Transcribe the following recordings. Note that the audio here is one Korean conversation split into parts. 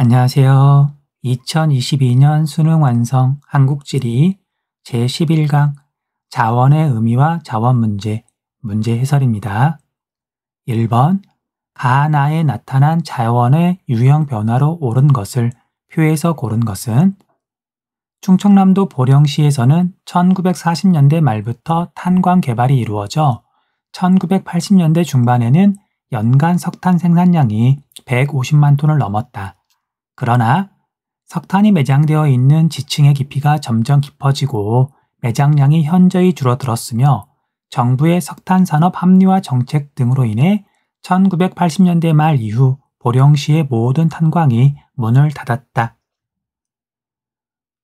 안녕하세요. 2022년 수능 완성 한국지리 제11강 자원의 의미와 자원 문제, 문제 해설입니다. 1번 가나에 나타난 자원의 유형 변화로 옳은 것을 표에서 고른 것은 충청남도 보령시에서는 1940년대 말부터 탄광 개발이 이루어져 1980년대 중반에는 연간 석탄 생산량이 150만 톤을 넘었다. 그러나 석탄이 매장되어 있는 지층의 깊이가 점점 깊어지고 매장량이 현저히 줄어들었으며 정부의 석탄 산업 합리화 정책 등으로 인해 1980년대 말 이후 보령시의 모든 탄광이 문을 닫았다.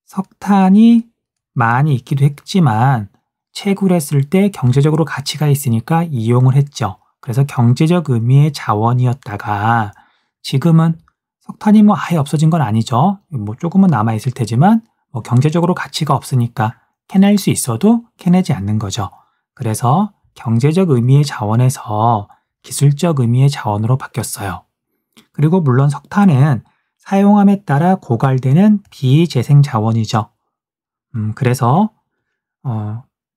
석탄이 많이 있기도 했지만 채굴했을 때 경제적으로 가치가 있으니까 이용을 했죠. 그래서 경제적 의미의 자원이었다가 지금은 석탄이 아예 없어진 건 아니죠. 조금은 남아있을 테지만 경제적으로 가치가 없으니까 캐낼 수 있어도 캐내지 않는 거죠. 그래서 경제적 의미의 자원에서 기술적 의미의 자원으로 바뀌었어요. 그리고 물론 석탄은 사용함에 따라 고갈되는 비재생 자원이죠. 그래서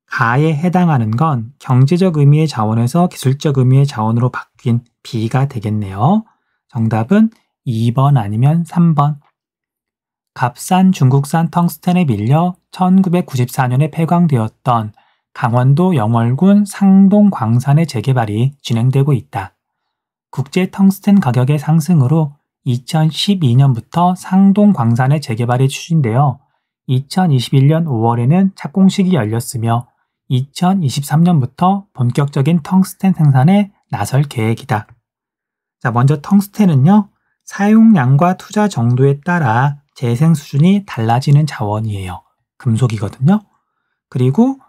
가에 해당하는 건 경제적 의미의 자원에서 기술적 의미의 자원으로 바뀐 B가 되겠네요. 정답은 2번 아니면 3번. 값싼 중국산 텅스텐에 밀려 1994년에 폐광되었던 강원도 영월군 상동 광산의 재개발이 진행되고 있다. 국제 텅스텐 가격의 상승으로 2012년부터 상동 광산의 재개발이 추진되어 2021년 5월에는 착공식이 열렸으며 2023년부터 본격적인 텅스텐 생산에 나설 계획이다. 자, 먼저 텅스텐은요, 사용량과 투자 정도에 따라 재생 수준이 달라지는 자원이에요. 금속이거든요. 그리고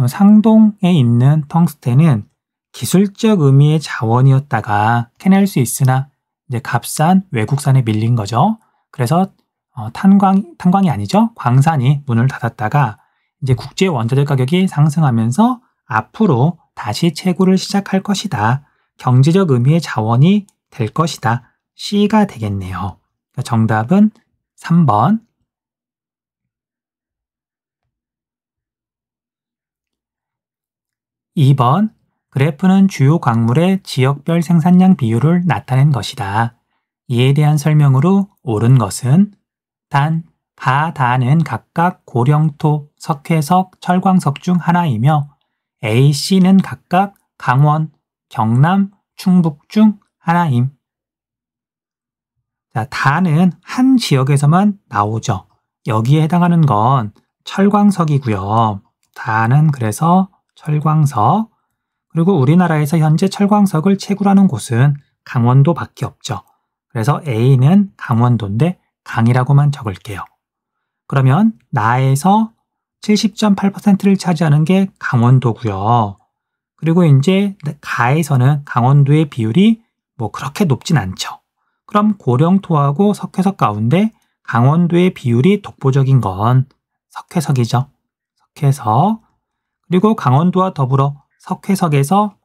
상동에 있는 텅스텐은 기술적 의미의 자원이었다가 캐낼 수 있으나 이제 값싼 외국산에 밀린 거죠. 그래서 탄광이 아니죠. 광산이 문을 닫았다가 이제 국제 원자재 가격이 상승하면서 앞으로 다시 채굴을 시작할 것이다. 경제적 의미의 자원이 될 것이다. C가 되겠네요. 정답은 3번. 2번. 그래프는 주요 광물의 지역별 생산량 비율을 나타낸 것이다. 이에 대한 설명으로 옳은 것은 단, 가, 다는 각각 고령토, 석회석, 철광석 중 하나이며 A, C는 각각 강원, 경남, 충북 중 하나임. 자, 다는 한 지역에서만 나오죠. 여기에 해당하는 건 철광석이고요. 다는 그래서 철광석. 그리고 우리나라에서 현재 철광석을 채굴하는 곳은 강원도밖에 없죠. 그래서 A는 강원도인데 강이라고만 적을게요. 그러면 나에서 70.8%를 차지하는 게 강원도고요. 그리고 이제 가에서는 강원도의 비율이 그렇게 높진 않죠. 그럼 고령토하고 석회석 가운데 강원도의 비율이 독보적인 건 석회석이죠. 석회석. 그리고 강원도와 더불어 석회석에서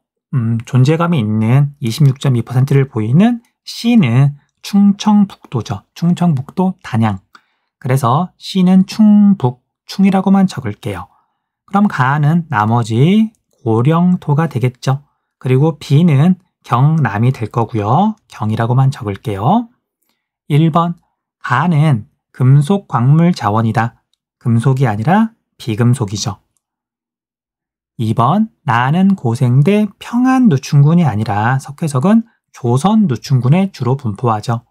존재감이 있는 26.2%를 보이는 C는 충청북도죠. 충청북도 단양. 그래서 C는 충북, 충이라고만 적을게요. 그럼 가는 나머지 고령토가 되겠죠. 그리고 B는 경남이 될 거고요. 경이라고만 적을게요. 1번, 가는 금속 광물 자원이다. 금속이 아니라 비금속이죠. 2번, 나는 고생대 평안 누춘군이 아니라 석회석은 조선 누춘군에 주로 분포하죠.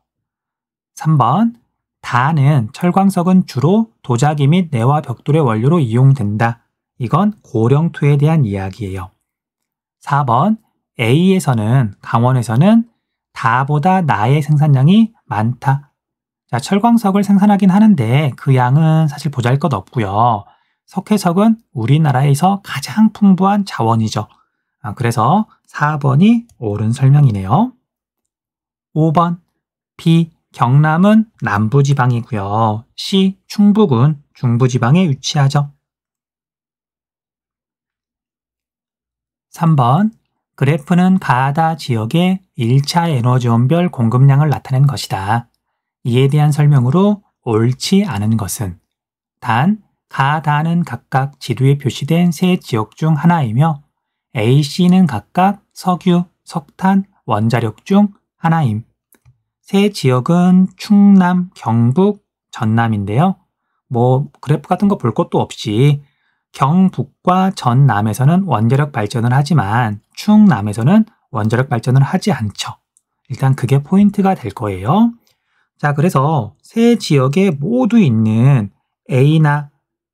3번, 다는 철광석은 주로 도자기 및 내화 벽돌의 원료로 이용된다. 이건 고령토에 대한 이야기예요. 4번, A에서는 강원에서는 다보다 나의 생산량이 많다. 자, 철광석을 생산하긴 하는데 그 양은 사실 보잘것없고요. 석회석은 우리나라에서 가장 풍부한 자원이죠. 그래서 4번이 옳은 설명이네요. 5번, B, 경남은 남부지방이고요. C, 충북은 중부지방에 위치하죠. 3번, 그래프는 가하다 지역의 1차 에너지원별 공급량을 나타낸 것이다. 이에 대한 설명으로 옳지 않은 것은 단, 가, 다는 각각 지도에 표시된 세 지역 중 하나이며 A, C는 각각 석유, 석탄, 원자력 중 하나임. 세 지역은 충남, 경북, 전남인데요. 그래프 같은 거 볼 것도 없이 경북과 전남에서는 원자력 발전을 하지만 충남에서는 원자력 발전을 하지 않죠. 일단 그게 포인트가 될 거예요. 자, 그래서 세 지역에 모두 있는 A나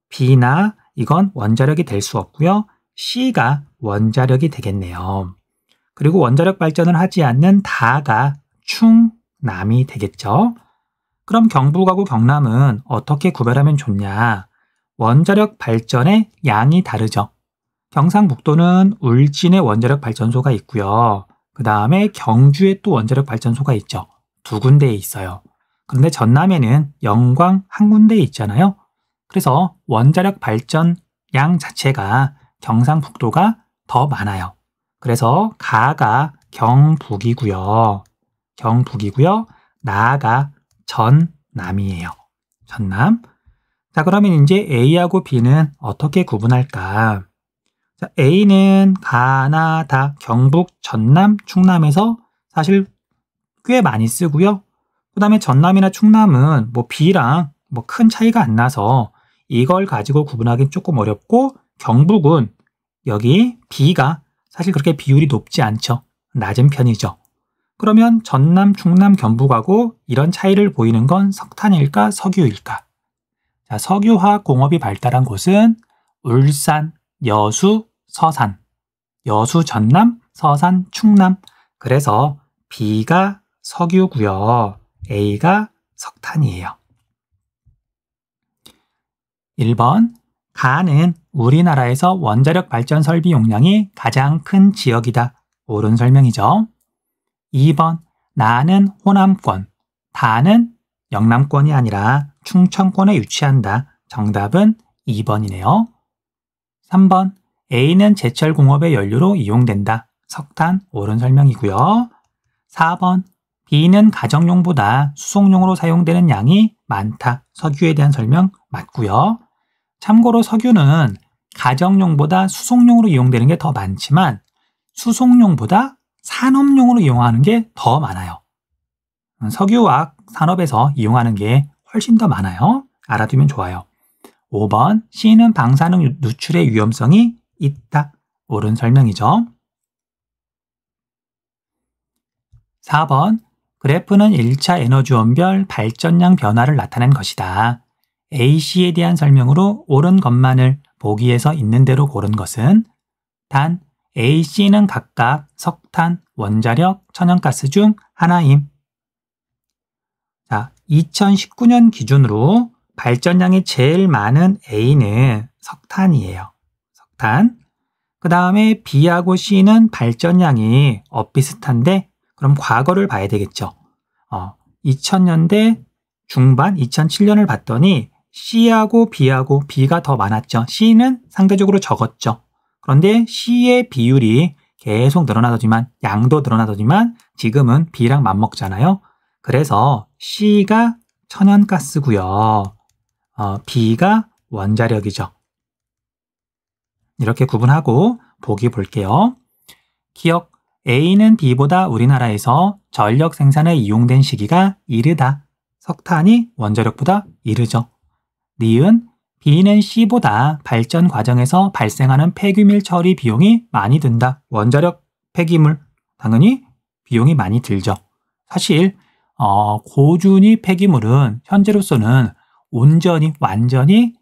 B나 이건 원자력이 될 수 없고요. C가 원자력이 되겠네요. 그리고 원자력 발전을 하지 않는 다가 충남이 되겠죠. 그럼 경북하고 경남은 어떻게 구별하면 좋냐? 원자력 발전의 양이 다르죠. 경상북도는 울진에 원자력 발전소가 있고요. 그 다음에 경주에 또 원자력 발전소가 있죠. 두 군데에 있어요. 그런데 전남에는 영광 한 군데에 있잖아요. 그래서 원자력 발전 양 자체가 경상북도가 더 많아요. 그래서 가가 경북이고요. 나가 전남이에요. 전남. 자, 그러면 이제 A하고 B는 어떻게 구분할까? 자, A는 가나 다 경북, 전남, 충남에서 사실 꽤 많이 쓰고요. 그 다음에 전남이나 충남은 B랑 큰 차이가 안 나서 이걸 가지고 구분하기는 조금 어렵고, 경북은 여기 B가 사실 그렇게 비율이 높지 않죠. 낮은 편이죠. 그러면 전남, 충남, 경북하고 이런 차이를 보이는 건 석탄일까, 석유일까? 자, 석유화학 공업이 발달한 곳은 울산, 여수, 서산. 여수, 전남, 서산, 충남. 그래서 B가 석유고요. A가 석탄이에요. 1번, 가는 우리나라에서 원자력 발전 설비 용량이 가장 큰 지역이다. 옳은 설명이죠. 2번, 나는 호남권, 다는 영남권이 아니라 충청권에 위치한다. 정답은 2번이네요. 3번, A는 제철 공업의 연료로 이용된다. 석탄, 옳은 설명이고요. 4번, B는 가정용보다 수송용으로 사용되는 양이 많다. 석유에 대한 설명 맞고요. 참고로 석유는 가정용보다 수송용으로 이용되는 게 더 많지만 수송용보다 산업용으로 이용하는 게 더 많아요. 석유화학 산업에서 이용하는 게 훨씬 더 많아요. 알아두면 좋아요. 5번, C는 방사능 누출의 위험성이 있다. 옳은 설명이죠. 4번, 그래프는 1차 에너지원별 발전량 변화를 나타낸 것이다. A, C에 대한 설명으로 옳은 것만을 보기에서 있는 대로 고른 것은 단 A, C는 각각 석탄, 원자력, 천연가스 중 하나임. 자, 2019년 기준으로 발전량이 제일 많은 A는 석탄이에요. 석탄. 그 다음에 B하고 C는 발전량이 비슷한데 그럼 과거를 봐야 되겠죠. 2000년대 중반, 2007년을 봤더니 C하고 B하고 B가 더 많았죠. C는 상대적으로 적었죠. 그런데 C의 비율이 계속 늘어나더지만, 양도 늘어나더지만 지금은 B랑 맞먹잖아요. 그래서 C가 천연가스고요. B가 원자력이죠. 이렇게 구분하고 보기 볼게요. 기억, A는 B보다 우리나라에서 전력 생산에 이용된 시기가 이르다. 석탄이 원자력보다 이르죠. 니은, B는 C보다 발전 과정에서 발생하는 폐기물 처리 비용이 많이 든다. 원자력 폐기물, 당연히 비용이 많이 들죠. 사실 고준위 폐기물은 현재로서는 온전히 완전히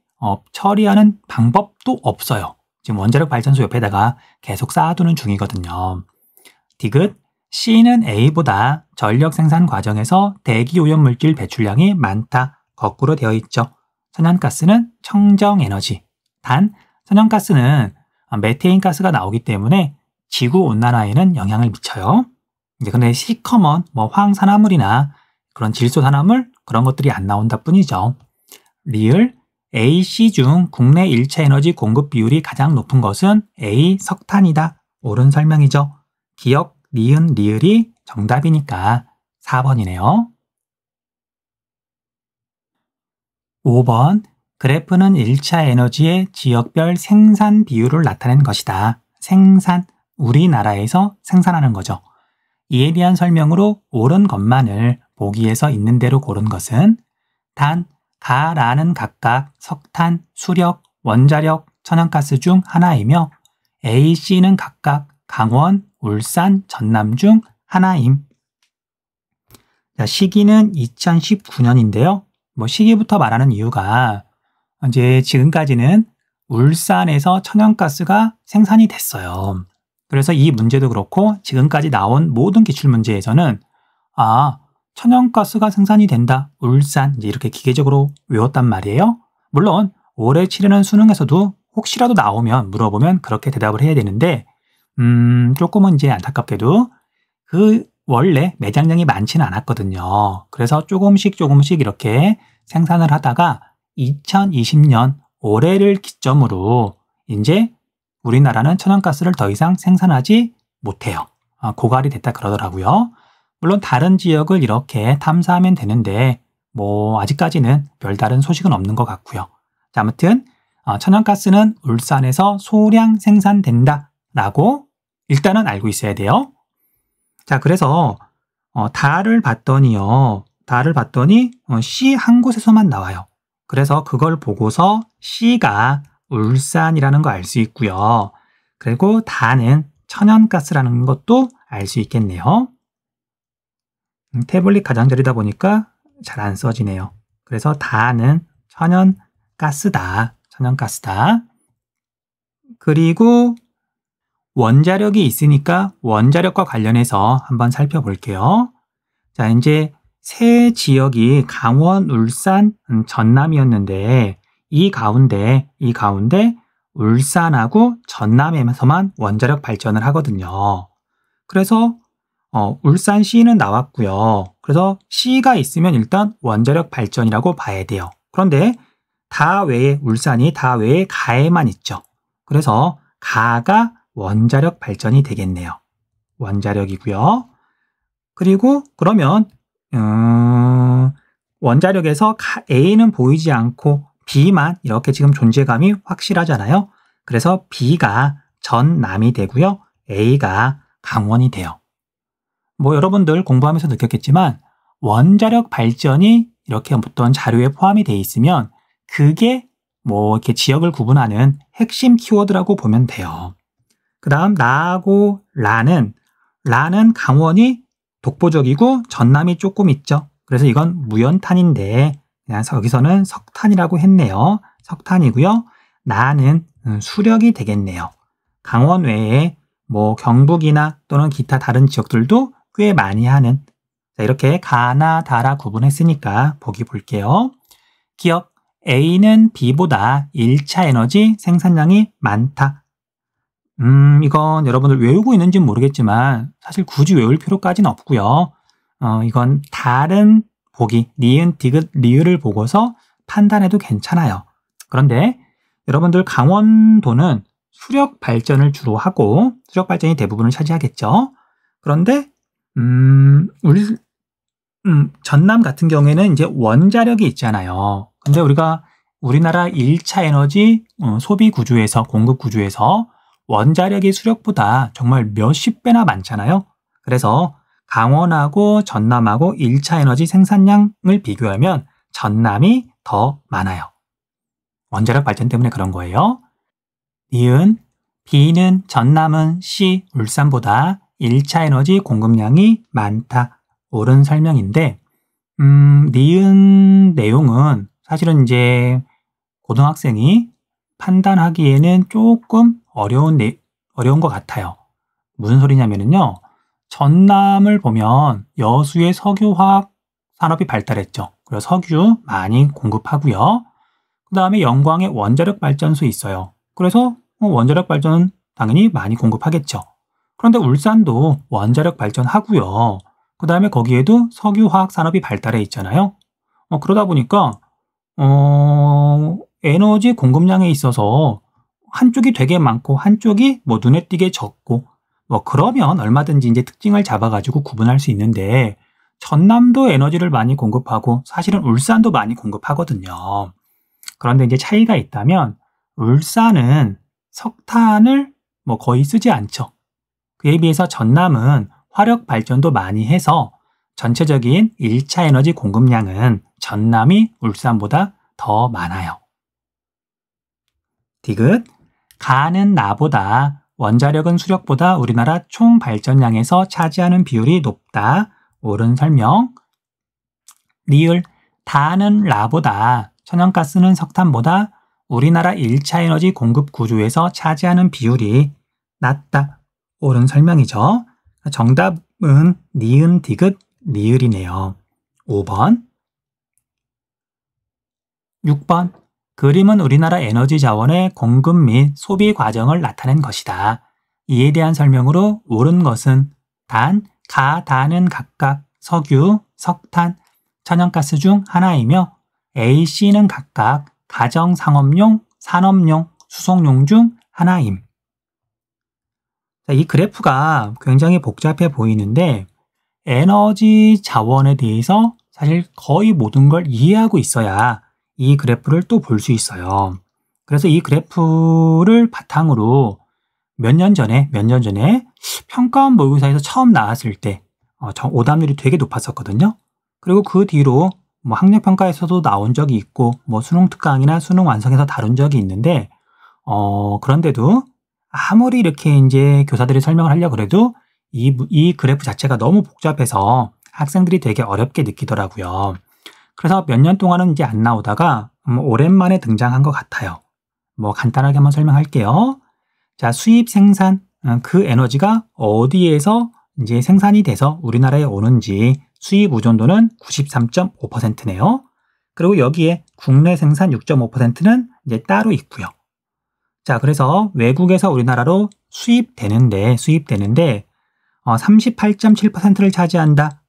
처리하는 방법도 없어요. 지금 원자력 발전소 옆에다가 계속 쌓아두는 중이거든요. 디귿, C는 A보다 전력 생산 과정에서 대기오염물질 배출량이 많다. 거꾸로 되어 있죠. 천연가스는 청정에너지. 단, 천연가스는 메테인 가스가 나오기 때문에 지구온난화에는 영향을 미쳐요. 근데 시커먼 황산화물이나 그런 질소산화물 그런 것들이 안 나온다 뿐이죠. 리을, A, C 중 국내 1차 에너지 공급 비율이 가장 높은 것은 A, 석탄이다. 옳은 설명이죠. 기억, 니은, 리을이 정답이니까 4번이네요. 5번 그래프는 1차 에너지의 지역별 생산 비율을 나타낸 것이다. 생산, 우리나라에서 생산하는 거죠. 이에 대한 설명으로 옳은 것만을 보기에서 있는 대로 고른 것은 단, 가라는 각각 석탄, 수력, 원자력, 천연가스 중 하나이며 A, C는 각각 강원, 울산, 전남 중 하나임. 자, 시기는 2019년인데요. 시기부터 말하는 이유가 이제 지금까지는 울산에서 천연가스가 생산이 됐어요. 그래서 이 문제도 그렇고 지금까지 나온 모든 기출문제에서는 천연가스가 생산이 된다. 울산 이렇게 기계적으로 외웠단 말이에요. 물론 올해 치르는 수능에서도 혹시라도 나오면 물어보면 그렇게 대답을 해야 되는데 조금은 이제 안타깝게도 그 원래 매장량이 많지는 않았거든요. 그래서 조금씩 이렇게 생산을 하다가 2020년 올해를 기점으로 이제 우리나라는 천연가스를 더 이상 생산하지 못해요. 고갈이 됐다 그러더라고요. 물론 다른 지역을 이렇게 탐사하면 되는데 아직까지는 별다른 소식은 없는 것 같고요. 자, 아무튼 천연가스는 울산에서 소량 생산된다라고 일단은 알고 있어야 돼요. 자, 그래서 달을 봤더니 C 한 곳에서만 나와요. 그래서 그걸 보고서 C가 울산이라는 거 알 수 있고요. 그리고 다는 천연가스라는 것도 알 수 있겠네요. 태블릿 가장자리다 보니까 잘 안 써지네요. 그래서 다는 천연가스다. 그리고 원자력이 있으니까 원자력과 관련해서 한번 살펴볼게요. 자, 이제 세 지역이 강원, 울산, 전남이었는데 이 가운데 울산하고 전남에서만 원자력 발전을 하거든요. 그래서 울산 C는 나왔고요. 그래서 C가 있으면 일단 원자력 발전이라고 봐야 돼요. 그런데 울산이 다 외에 가에만 있죠. 그래서 가가 원자력 발전이 되겠네요. 원자력이고요. 그리고 그러면 원자력에서 A는 보이지 않고 B만 이렇게 지금 존재감이 확실하잖아요. 그래서 B가 전남이 되고요. A가 강원이 돼요. 여러분들 공부하면서 느꼈겠지만 원자력 발전이 이렇게 어떤 자료에 포함이 되어 있으면 그게 이렇게 지역을 구분하는 핵심 키워드라고 보면 돼요. 그 다음 나하고 라는 강원이 독보적이고 전남이 조금 있죠. 그래서 이건 무연탄인데 그냥 여기서는 석탄이라고 했네요. 석탄이고요. 나는 수력이 되겠네요. 강원 외에 경북이나 또는 기타 다른 지역들도 꽤 많이 하는. 자, 이렇게 가나 다라 구분했으니까 보기 볼게요. 기억 A는 B보다 1차 에너지 생산량이 많다. 이건 여러분들 외우고 있는지는 모르겠지만 사실 굳이 외울 필요까지는 없고요. 이건 다른 보기, 니은, 디귿, 리을을 보고서 판단해도 괜찮아요. 그런데 여러분들 강원도는 수력 발전을 주로 하고 수력 발전이 대부분을 차지하겠죠. 그런데 전남 같은 경우에는 이제 원자력이 있잖아요. 근데 우리나라 1차 에너지 소비 구조에서 공급 구조에서 원자력이 수력보다 정말 몇십 배나 많잖아요. 그래서 강원하고 전남하고 1차 에너지 생산량을 비교하면 전남이 더 많아요. 원자력 발전 때문에 그런 거예요. 니은 B는 전남은 C, 울산보다 1차 에너지 공급량이 많다. 옳은 설명인데 니은 내용은 사실은 이제 고등학생이 판단하기에는 조금 어려운 것 같아요. 무슨 소리냐면요. 전남을 보면 여수의 석유화학 산업이 발달했죠. 그래서 석유 많이 공급하고요. 그 다음에 영광에 원자력 발전소 있어요. 그래서 원자력 발전은 당연히 많이 공급하겠죠. 그런데 울산도 원자력 발전하고요. 그 다음에 거기에도 석유화학 산업이 발달해 있잖아요. 그러다 보니까 에너지 공급량에 있어서 한쪽이 되게 많고 한쪽이 눈에 띄게 적고 그러면 얼마든지 이제 특징을 잡아가지고 구분할 수 있는데 전남도 에너지를 많이 공급하고 사실은 울산도 많이 공급하거든요. 그런데 이제 차이가 있다면 울산은 석탄을 뭐 거의 쓰지 않죠. 그에 비해서 전남은 화력 발전도 많이 해서 전체적인 1차 에너지 공급량은 전남이 울산보다 더 많아요. 디귿, 가는 나보다 원자력은 수력보다 우리나라 총 발전량에서 차지하는 비율이 높다. 옳은 설명. 니을, 다는 라보다 천연가스는 석탄보다 우리나라 1차 에너지 공급 구조에서 차지하는 비율이 낮다. 옳은 설명이죠. 정답은 니은, 디귿, 니을이네요. 5번. 6번. 그림은 우리나라 에너지 자원의 공급 및 소비 과정을 나타낸 것이다. 이에 대한 설명으로 옳은 것은 단, 가, 다는 각각 석유, 석탄, 천연가스 중 하나이며 A, C는 각각 가정, 상업용, 산업용, 수송용 중 하나임. 자, 이 그래프가 굉장히 복잡해 보이는데 에너지 자원에 대해서 사실 거의 모든 걸 이해하고 있어야 이 그래프를 또 볼 수 있어요. 그래서 이 그래프를 바탕으로 몇 년 전에 평가원 모의고사에서 처음 나왔을 때 오답률이 되게 높았었거든요. 그리고 그 뒤로 뭐 학력평가에서도 나온 적이 있고 뭐 수능 특강이나 수능 완성에서 다룬 적이 있는데 그런데도 아무리 이렇게 이제 교사들이 설명을 하려고 그래도 이 그래프 자체가 너무 복잡해서 학생들이 되게 어렵게 느끼더라고요. 그래서 몇 년 동안은 이제 안 나오다가 오랜만에 등장한 것 같아요. 뭐 간단하게 한번 설명할게요. 자, 수입 생산, 그 에너지가 어디에서 이제 생산이 돼서 우리나라에 오는지 수입 의존도는 93.5%네요. 그리고 여기에 국내 생산 6.5%는 이제 따로 있고요. 자, 그래서 외국에서 우리나라로 수입되는데 38.7%를 차지한다.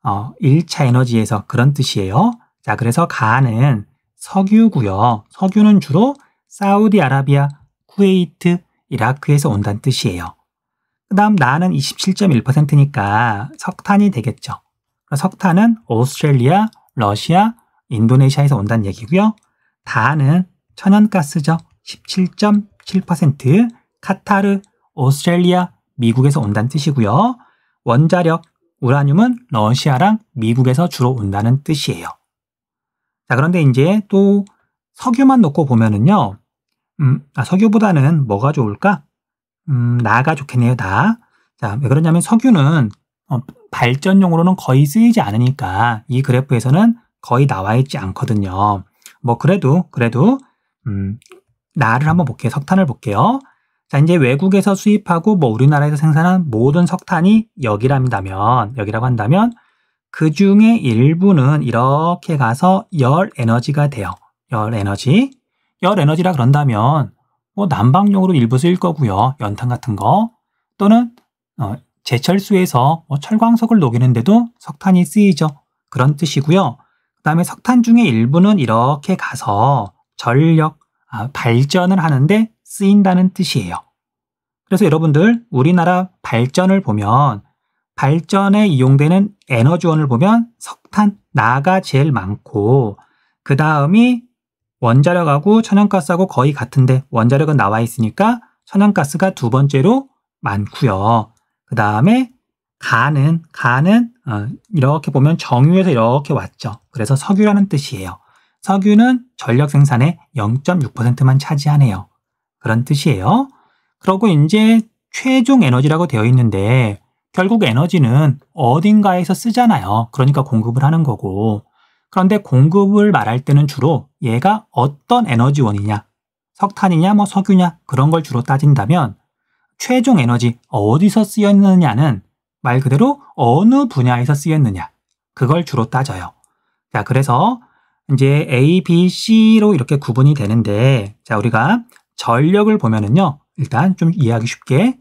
1차 에너지에서 그런 뜻이에요. 자, 그래서 가는 석유고요. 석유는 주로 사우디아라비아, 쿠웨이트, 이라크에서 온다는 뜻이에요. 그 다음 나는 27.1%니까 석탄이 되겠죠. 석탄은 오스트레일리아, 러시아, 인도네시아에서 온다는 얘기고요. 다는 천연가스죠. 17.7%, 카타르, 오스트레일리아, 미국에서 온다는 뜻이고요. 원자력, 우라늄은 러시아랑 미국에서 주로 온다는 뜻이에요. 자, 그런데 이제 또 석유만 놓고 보면은요. 석유보다는 뭐가 좋을까? 나가 좋겠네요, 나. 자, 왜 그러냐면 석유는 발전용으로는 거의 쓰이지 않으니까 이 그래프에서는 거의 나와 있지 않거든요. 뭐 그래도 나를 한번 볼게요. 석탄을 볼게요. 자, 이제 외국에서 수입하고 뭐 우리나라에서 생산한 모든 석탄이 여기라고 한다면 그 중에 일부는 이렇게 가서 열 에너지가 돼요. 열 에너지라 그런다면 뭐 난방용으로 일부 쓰일 거고요. 연탄 같은 거 또는 제철소에서 철광석을 녹이는데도 석탄이 쓰이죠. 그런 뜻이고요. 그 다음에 석탄 중에 일부는 이렇게 가서 전력, 발전을 하는데 쓰인다는 뜻이에요. 그래서 여러분들 우리나라 발전을 보면 발전에 이용되는 에너지원을 보면 석탄, 나가 제일 많고 그 다음이 원자력하고 천연가스하고 거의 같은데 원자력은 나와 있으니까 천연가스가 두 번째로 많고요. 그 다음에 가는 이렇게 보면 정유에서 이렇게 왔죠. 그래서 석유라는 뜻이에요. 석유는 전력 생산의 0.6%만 차지하네요. 그런 뜻이에요. 그리고 이제 최종 에너지라고 되어 있는데 결국 에너지는 어딘가에서 쓰잖아요. 그러니까 공급을 하는 거고. 그런데 공급을 말할 때는 주로 얘가 어떤 에너지원이냐, 석탄이냐, 뭐 석유냐 그런 걸 주로 따진다면 최종 에너지 어디서 쓰였느냐는 말 그대로 어느 분야에서 쓰였느냐 그걸 주로 따져요. 자, 그래서 이제 A, B, C로 이렇게 구분이 되는데 자, 우리가 전력을 보면은요. 일단 좀 이해하기 쉽게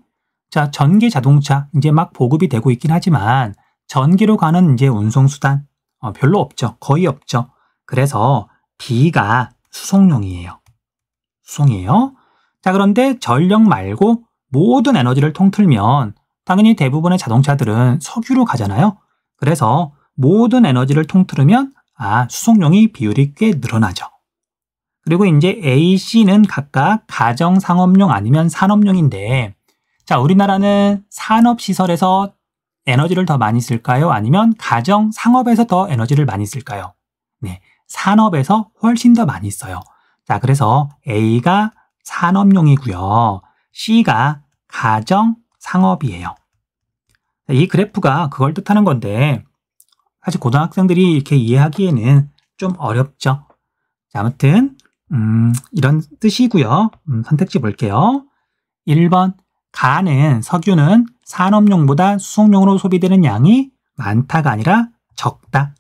자, 전기 자동차 이제 막 보급이 되고 있긴 하지만 전기로 가는 이제 운송수단 별로 없죠. 거의 없죠. 그래서 B가 수송용이에요. 자, 그런데 전력 말고 모든 에너지를 통틀면 당연히 대부분의 자동차들은 석유로 가잖아요. 그래서 모든 에너지를 통틀으면 수송용이 비율이 꽤 늘어나죠. 그리고 이제 A, C는 각각 가정 상업용 아니면 산업용인데, 자, 우리나라는 산업시설에서 에너지를 더 많이 쓸까요? 아니면 가정 상업에서 더 에너지를 많이 쓸까요? 네, 산업에서 훨씬 더 많이 써요. 자, 그래서 A가 산업용이고요. C가 가정 상업이에요. 이 그래프가 그걸 뜻하는 건데, 사실 고등학생들이 이렇게 이해하기에는 좀 어렵죠. 자, 아무튼 이런 뜻이고요. 선택지 볼게요. 1번, 석유는 산업용보다 수송용으로 소비되는 양이 많다가 아니라 적다.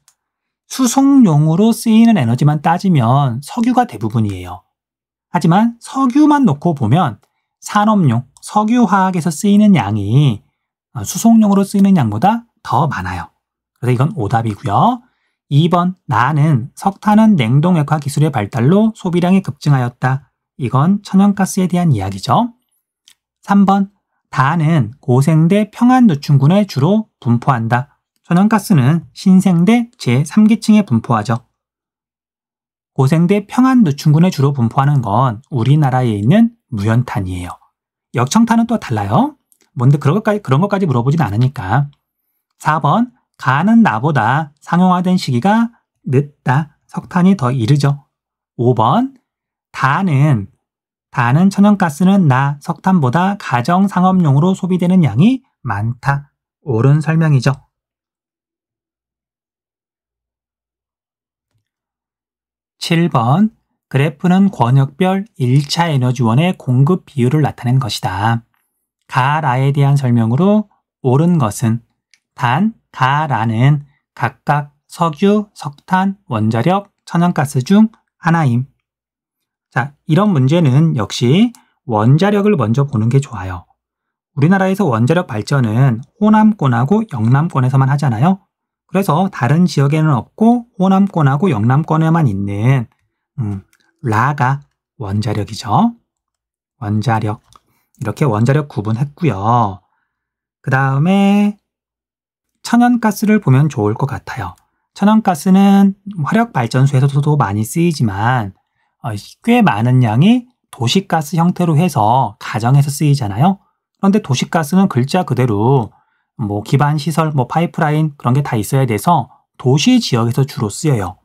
수송용으로 쓰이는 에너지만 따지면 석유가 대부분이에요. 하지만 석유만 놓고 보면 산업용, 석유화학에서 쓰이는 양이 수송용으로 쓰이는 양보다 더 많아요. 그래서 이건 오답이고요. 2번, 석탄은 냉동액화 기술의 발달로 소비량이 급증하였다. 이건 천연가스에 대한 이야기죠. 3번, 고생대 평안노충군에 주로 분포한다. 천연가스는 신생대 제3기층에 분포하죠. 고생대 평안노충군에 주로 분포하는 건 우리나라에 있는 무연탄이에요. 역청탄은 또 달라요. 뭔데 그런 것까지 물어보진 않으니까. 4번, 가는 나보다 상용화된 시기가 늦다. 석탄이 더 이르죠. 5번, 다는 천연가스는 석탄보다 가정상업용으로 소비되는 양이 많다. 옳은 설명이죠. 7번, 그래프는 권역별 1차 에너지원의 공급 비율을 나타낸 것이다. 가라에 대한 설명으로 옳은 것은 가라는 각각 석유, 석탄, 원자력, 천연가스 중 하나임. 자, 이런 문제는 역시 원자력을 먼저 보는 게 좋아요. 우리나라에서 원자력 발전은 호남권하고 영남권에서만 하잖아요. 그래서 다른 지역에는 없고 호남권하고 영남권에만 있는 라가 원자력이죠. 원자력. 이렇게 원자력 구분했고요. 그 다음에 천연가스를 보면 좋을 것 같아요. 천연가스는 화력발전소에서도 많이 쓰이지만 꽤 많은 양이 도시가스 형태로 해서 가정에서 쓰이잖아요. 그런데 도시가스는 글자 그대로 기반시설, 파이프라인 그런 게 다 있어야 돼서 도시 지역에서 주로 쓰여요.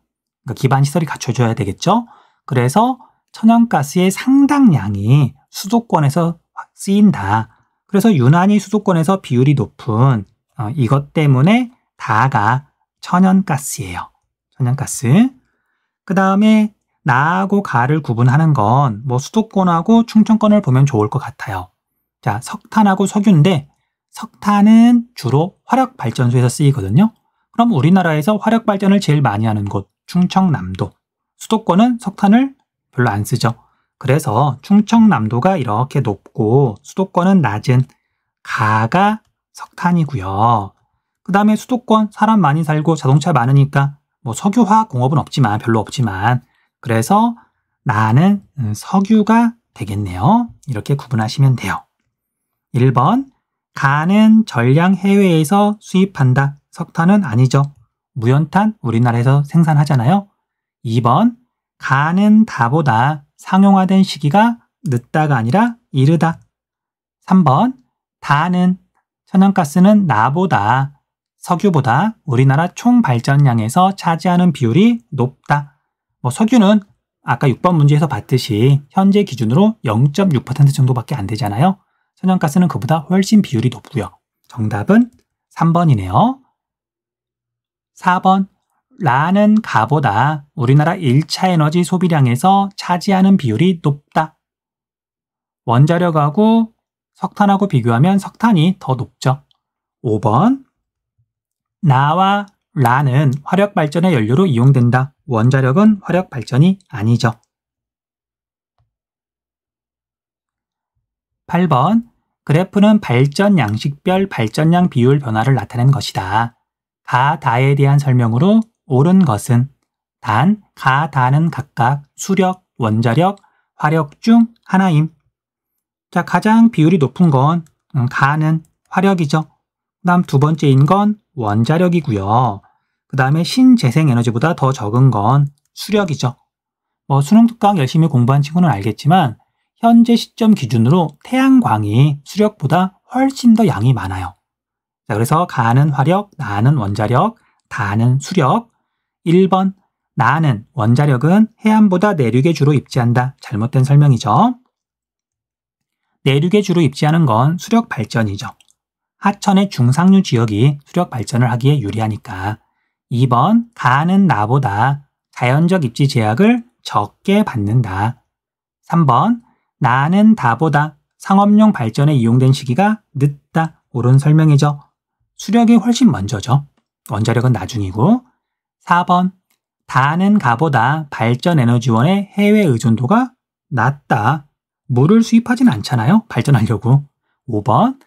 그러니까 기반시설이 갖춰져야 되겠죠. 그래서 천연가스의 상당량이 수도권에서 쓰인다. 그래서 유난히 수도권에서 비율이 높은 이것 때문에 다가 천연가스예요. 천연가스. 그 다음에 나하고 가를 구분하는 건 수도권하고 충청권을 보면 좋을 것 같아요. 자, 석탄하고 석유인데 석탄은 주로 화력발전소에서 쓰이거든요. 그럼 우리나라에서 화력발전을 제일 많이 하는 곳 충청남도. 수도권은 석탄을 별로 안 쓰죠. 그래서 충청남도가 이렇게 높고 수도권은 낮은 가가 석탄이고요. 그 다음에 수도권 사람 많이 살고 자동차 많으니까 석유화학 공업은 별로 없지만 그래서 나는 석유가 되겠네요. 이렇게 구분하시면 돼요. 1번, 가는 전량 해외에서 수입한다. 석탄은 아니죠. 무연탄 우리나라에서 생산하잖아요. 2번, 가는 다보다 상용화된 시기가 늦다가 아니라 이르다. 3번, 천연가스는 나보다 석유보다 우리나라 총 발전량에서 차지하는 비율이 높다. 석유는 아까 6번 문제에서 봤듯이 현재 기준으로 0.6% 정도밖에 안 되잖아요. 천연가스는 그보다 훨씬 비율이 높고요. 정답은 3번이네요. 4번, 라는 가보다 우리나라 1차 에너지 소비량에서 차지하는 비율이 높다. 원자력하고 석탄하고 비교하면 석탄이 더 높죠. 5번, 나와 라는 화력발전의 연료로 이용된다. 원자력은 화력발전이 아니죠. 8번, 그래프는 발전 양식별 발전량 비율 변화를 나타낸 것이다. 가, 다에 대한 설명으로 옳은 것은 가, 다는 각각 수력, 원자력, 화력 중 하나임. 자, 가장 비율이 높은 건 가는 화력이죠. 그 다음 두 번째인 건 원자력이고요. 그 그 다음에 신재생 에너지보다 더 적은 건 수력이죠. 수능 특강 열심히 공부한 친구는 알겠지만 현재 시점 기준으로 태양광이 수력보다 훨씬 더 양이 많아요. 자, 그래서 가는 화력, 나는 원자력, 다는 수력. 1번, 나는 원자력은 해안보다 내륙에 주로 입지한다. 잘못된 설명이죠. 내륙에 주로 입지하는 건 수력 발전이죠. 하천의 중상류 지역이 수력 발전을 하기에 유리하니까. 2번, 가는 나보다 자연적 입지 제약을 적게 받는다. 3번, 나는 다보다 상업용 발전에 이용된 시기가 늦다. 옳은 설명이죠. 수력이 훨씬 먼저죠. 원자력은 나중이고. 4번, 다는 가보다 발전 에너지원의 해외 의존도가 낮다. 물을 수입하진 않잖아요. 발전하려고. 5번,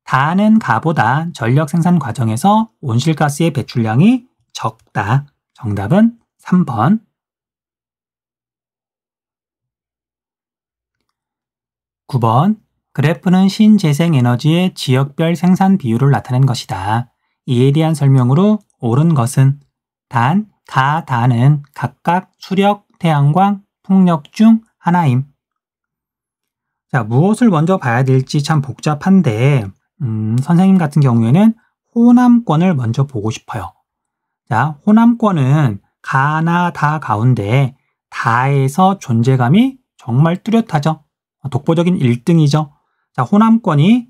다는 가보다 전력 생산 과정에서 온실가스의 배출량이 적다. 정답은 3번. 9번, 그래프는 신재생 에너지의 지역별 생산 비율을 나타낸 것이다. 이에 대한 설명으로 옳은 것은 단, 가, 다는 각각 수력, 태양광, 풍력 중 하나임. 자, 무엇을 먼저 봐야 될지 참 복잡한데 선생님 같은 경우에는 호남권을 먼저 보고 싶어요. 자, 호남권은 가나 다 가운데 다에서 존재감이 정말 뚜렷하죠. 독보적인 1등이죠. 자, 호남권이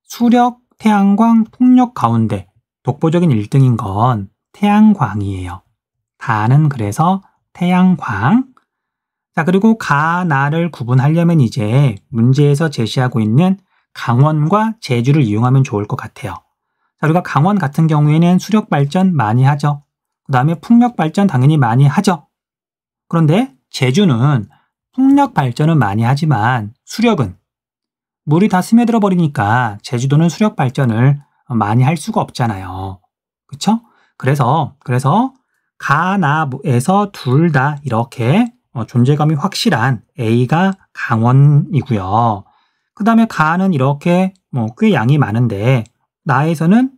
수력, 태양광, 풍력 가운데 독보적인 1등인 건 태양광이에요. 다는 그래서 태양광. 자, 그리고 가, 나를 구분하려면 이제 문제에서 제시하고 있는 강원과 제주를 이용하면 좋을 것 같아요. 자, 우리가 강원 같은 경우에는 수력 발전 많이 하죠. 그 다음에 풍력 발전 당연히 많이 하죠. 그런데 제주는 풍력 발전은 많이 하지만 수력은 물이 다 스며들어 버리니까 제주도는 수력 발전을 많이 할 수가 없잖아요. 그렇죠? 그래서 가나에서 둘 다 이렇게 존재감이 확실한 A가 강원이고요. 그 다음에 가는 이렇게 꽤 양이 많은데 나에서는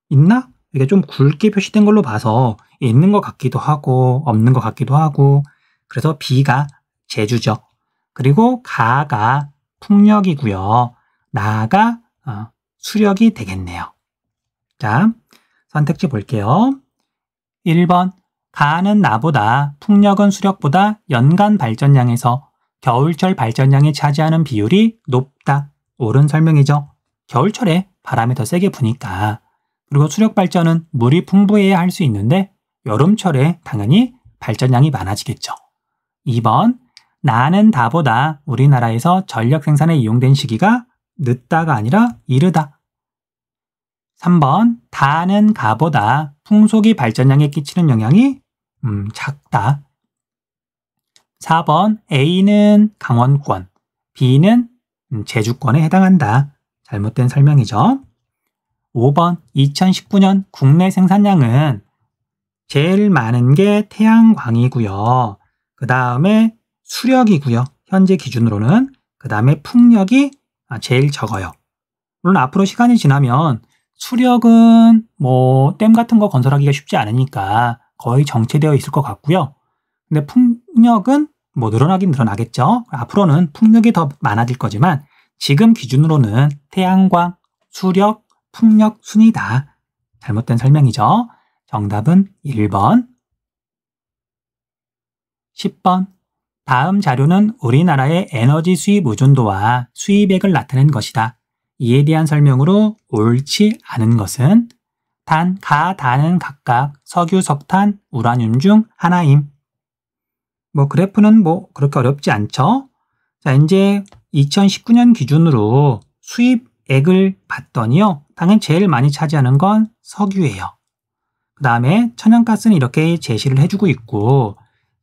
있나? 이게 좀 굵게 표시된 걸로 봐서 있는 것 같기도 하고 없는 것 같기도 하고 그래서 B가 제주죠. 그리고 가가 풍력이고요. 나가 수력이 되겠네요. 자, 선택지 볼게요. 1번, 가는 나보다 풍력은 수력보다 연간 발전량에서 겨울철 발전량이 차지하는 비율이 높다. 옳은 설명이죠. 겨울철에 바람이 더 세게 부니까. 그리고 수력 발전은 물이 풍부해야 할 수 있는데 여름철에 당연히 발전량이 많아지겠죠. 2번, 나는 다보다 우리나라에서 전력 생산에 이용된 시기가 늦다가 아니라 이르다. 3번, 다는 가보다 풍속이 발전량에 끼치는 영향이 작다. 4번, A는 강원권, B는 제주권에 해당한다. 잘못된 설명이죠. 5번, 2019년 국내 생산량은 제일 많은 게 태양광이고요. 그 다음에 수력이고요. 현재 기준으로는. 그 다음에 풍력이 제일 적어요. 물론 앞으로 시간이 지나면 수력은 댐 같은 거 건설하기가 쉽지 않으니까 거의 정체되어 있을 것 같고요. 근데 풍력은 늘어나긴 늘어나겠죠. 앞으로는 풍력이 더 많아질 거지만 지금 기준으로는 태양광, 수력, 풍력 순이다. 잘못된 설명이죠. 정답은 1번. 10번. 다음 자료는 우리나라의 에너지 수입 의존도와 수입액을 나타낸 것이다. 이에 대한 설명으로 옳지 않은 것은 단, 가, 다는 각각 석유, 석탄, 우라늄 중 하나임. 그래프는 그렇게 어렵지 않죠? 자, 이제 2019년 기준으로 수입액을 봤더니요. 당연히 제일 많이 차지하는 건 석유예요. 그 다음에 천연가스는 이렇게 제시를 해주고 있고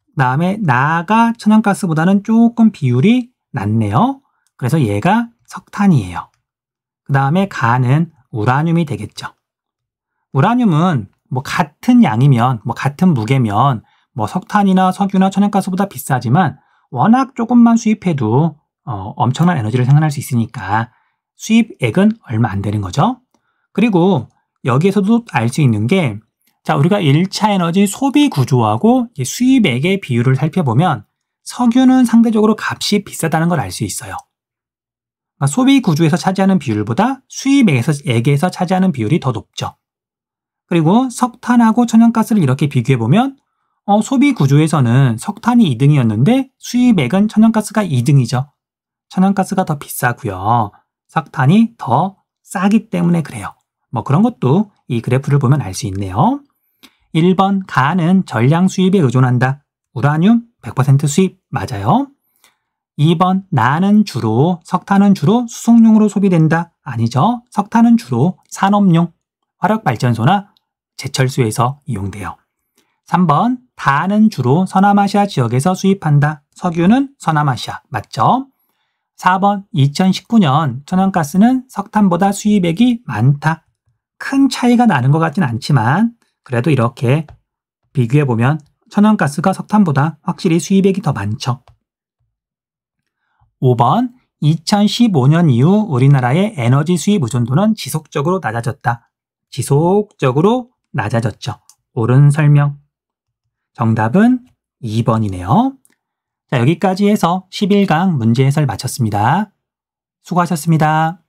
그 다음에 나가 천연가스보다는 조금 비율이 낮네요. 그래서 얘가 석탄이에요. 그 다음에 가는 우라늄이 되겠죠. 우라늄은 같은 양이면 같은 무게면 석탄이나 석유나 천연가스보다 비싸지만 워낙 조금만 수입해도 엄청난 에너지를 생산할 수 있으니까 수입액은 얼마 안 되는 거죠. 그리고 여기에서도 알 수 있는 게 자, 우리가 1차 에너지 소비 구조하고 수입액의 비율을 살펴보면 석유는 상대적으로 값이 비싸다는 걸 알 수 있어요. 그러니까 소비 구조에서 차지하는 비율보다 수입액에서 차지하는 비율이 더 높죠. 그리고 석탄하고 천연가스를 이렇게 비교해보면 소비 구조에서는 석탄이 2등이었는데 수입액은 천연가스가 2등이죠. 천연가스가 더 비싸고요. 석탄이 더 싸기 때문에 그래요. 뭐 그런 것도 이 그래프를 보면 알 수 있네요. 1번 가는 전량 수입에 의존한다. 우라늄 100% 수입 맞아요. 2번 석탄은 주로 수송용으로 소비된다. 아니죠. 석탄은 주로 산업용, 화력발전소나 제철소에서 이용돼요. 3번 다는 주로 서남아시아 지역에서 수입한다. 석유는 서남아시아 맞죠? 4번 2019년 천연가스는 석탄보다 수입액이 많다. 큰 차이가 나는 것 같진 않지만 그래도 이렇게 비교해보면 천연가스가 석탄보다 확실히 수입액이 더 많죠. 5번 2015년 이후 우리나라의 에너지 수입 의존도는 지속적으로 낮아졌다. 지속적으로 낮아졌죠. 옳은 설명. 정답은 2번이네요. 자, 여기까지 해서 11강 문제 해설 마쳤습니다. 수고하셨습니다.